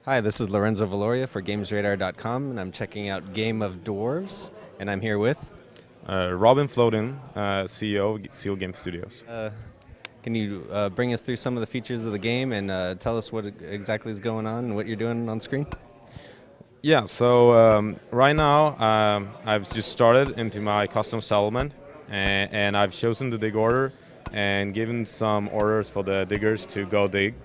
Hi, this is Lorenzo Valoria for GamesRadar.com, and I'm checking out Game of Dwarves, and I'm here with. Robin Flodin, CEO of Seal Game Studios. Can you bring us through some of the features of the game and tell us what exactly is going on and what you're doing on screen? Yeah, so right now I've just started into my custom settlement, and I've chosen the dig order and given some orders for the diggers to go dig.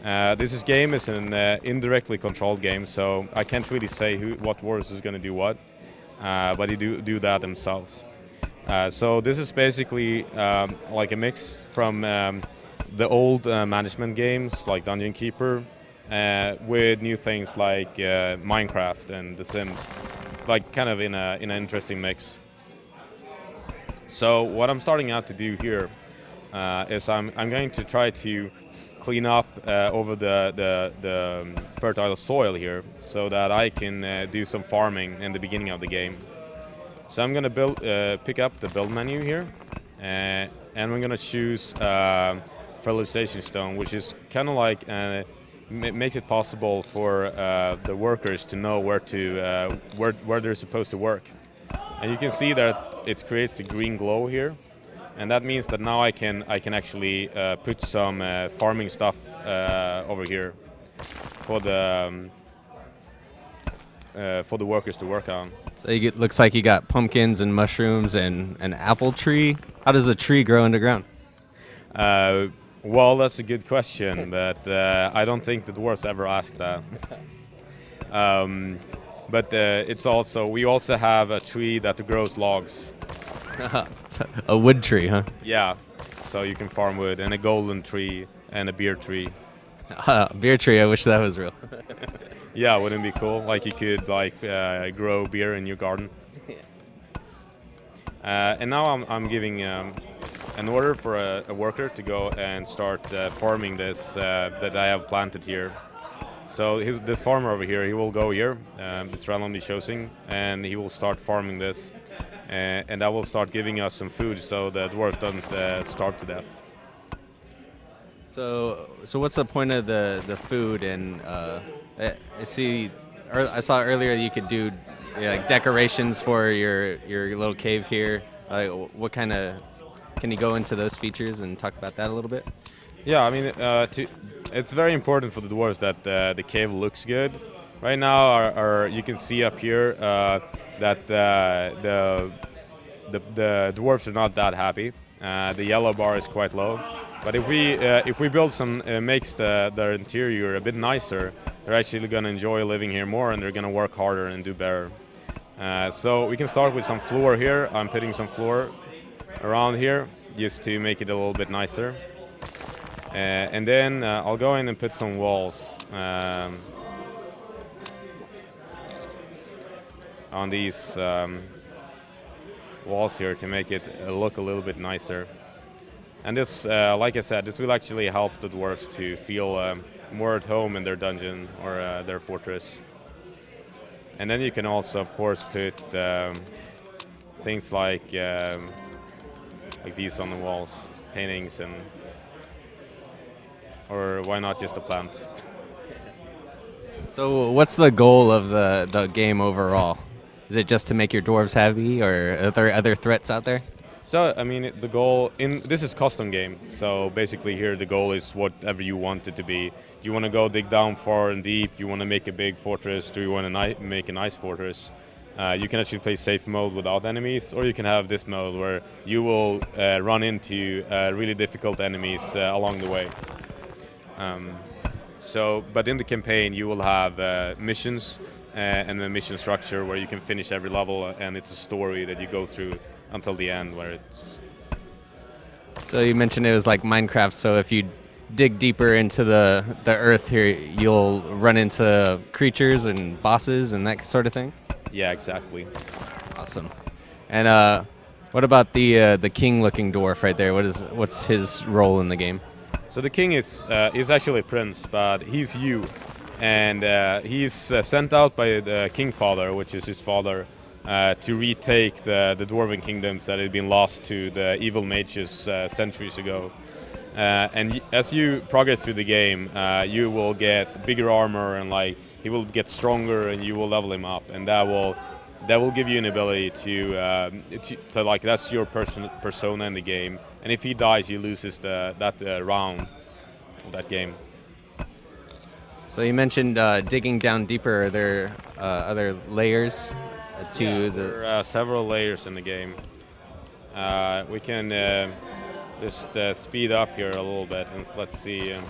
This game is an indirectly controlled game, so I can't really say what dwarves is going to do what, but they do that themselves. So this is basically like a mix from the old management games like Dungeon Keeper with new things like Minecraft and The Sims, like kind of in an interesting mix. So what I'm starting out to do here is I'm going to try to clean up over the fertile soil here so that I can do some farming in the beginning of the game. So I'm going to pick up the build menu here, and we're going to choose fertilization stone, which is kind of like makes it possible for the workers to know where they're supposed to work. And you can see that it creates a green glow here, and that means that now I can actually put some farming stuff over here for the workers to work on. So looks like you got pumpkins and mushrooms and an apple tree. How does a tree grow underground? Well, that's a good question, but I don't think the dwarves ever asked that. But we also have a tree that grows logs. A wood tree, huh? Yeah, so you can farm wood, and a golden tree and a beer tree. Beer tree, I wish that was real. Yeah, wouldn't it be cool? Like you could grow beer in your garden. And now I'm giving an order for a worker to go and start farming this that I have planted here. So this farmer over here, he will go here, it's randomly chosen, and he will start farming this. And that will start giving us some food so the dwarves don't starve to death. So what's the point of the food? And I saw earlier you could do like decorations for your little cave here. What kind of, can you go into those features and talk about that a little bit? Yeah, I mean, it's very important for the dwarves that the cave looks good. Right now, you can see up here that the dwarves are not that happy. The yellow bar is quite low. But if we build some makes their interior a bit nicer, they're actually going to enjoy living here more, and they're going to work harder and do better. So we can start with some floor here. I'm putting some floor around here just to make it a little bit nicer. And then I'll go in and put some walls on these walls here to make it look a little bit nicer. And this, like I said, this will actually help the dwarves to feel more at home in their dungeon or their fortress. And then you can also, of course, put things like these on the walls, paintings, or why not just a plant? So what's the goal of the game overall? Is it just to make your dwarves happy, or are there other threats out there? So, I mean, the goal this is custom game. So basically here the goal is whatever you want it to be. Do you want to go dig down far and deep? Do you want to make a big fortress? Do you want to make a nice fortress? You can actually play safe mode without enemies, or you can have this mode where you will run into really difficult enemies along the way. But in the campaign you will have missions and a mission structure where you can finish every level, and it's a story that you go through until the end where it's... So you mentioned it was like Minecraft, so if you dig deeper into the earth here, you'll run into creatures and bosses and that sort of thing? Yeah, exactly. Awesome. And what about the king-looking dwarf right there? What's his role in the game? So the king is actually a prince, but he's you. And he's sent out by the king father, which is his father, to retake the dwarven kingdoms that had been lost to the evil mages centuries ago. and as you progress through the game, you will get bigger armor, and like he will get stronger, and you will level him up, and that will give you an ability to like that's your persona in the game. And if he dies, you loses that round of that game. So you mentioned digging down deeper. Are there other layers to the? There are several layers in the game. We can just speed up here a little bit, and let's see. I'm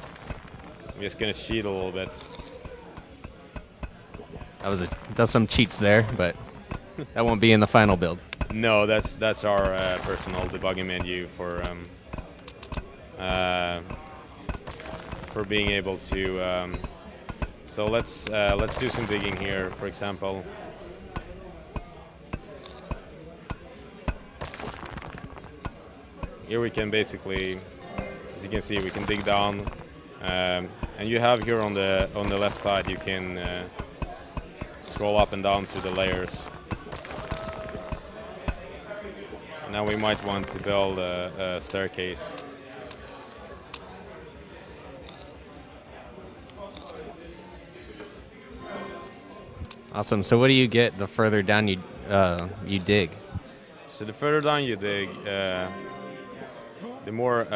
just gonna cheat a little bit. That's some cheats there, but that won't be in the final build. No, that's our personal debugging menu for being able to. So let's do some digging here, for example. Here we can basically, as you can see, we can dig down, and you have here on the left side you can scroll up and down through the layers. Now we might want to build a staircase. Awesome. So what do you get the further down you dig? So the further down you dig, the more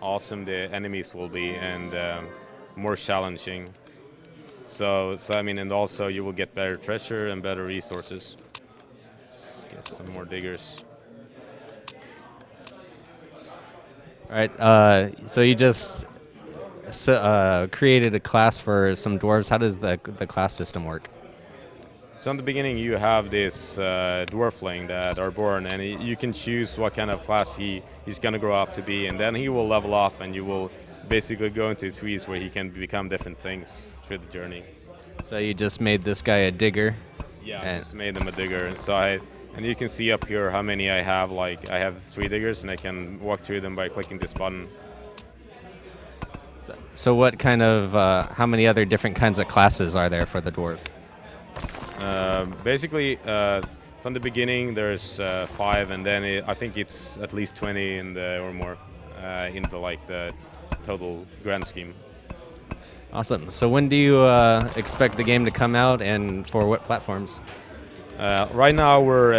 awesome the enemies will be, and more challenging. So I mean, and also you will get better treasure and better resources. Let's get some more diggers. All right. So you just created a class for some dwarves. How does the class system work? So in the beginning, you have this dwarfling that are born, and you can choose what kind of class he's going to grow up to be, and then he will level up, and you will basically go into trees where he can become different things through the journey. So you just made this guy a digger? Yeah, I just made him a digger, and so and you can see up here how many I have. Like I have 3 diggers, and I can walk through them by clicking this button. So what kind of, how many other different kinds of classes are there for the dwarves? Basically, from the beginning, there's 5, and then I think it's at least 20 or more into like the total grand scheme. Awesome. So when do you expect the game to come out, and for what platforms? Right now, we're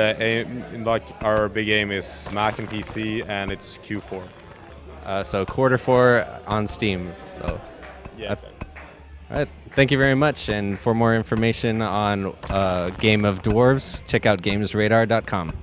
like our big aim is Mac and PC, and it's Q4. So Q4 on Steam. So. Yeah. All right. Thank you very much. And for more information on Game of Dwarves, check out gamesradar.com.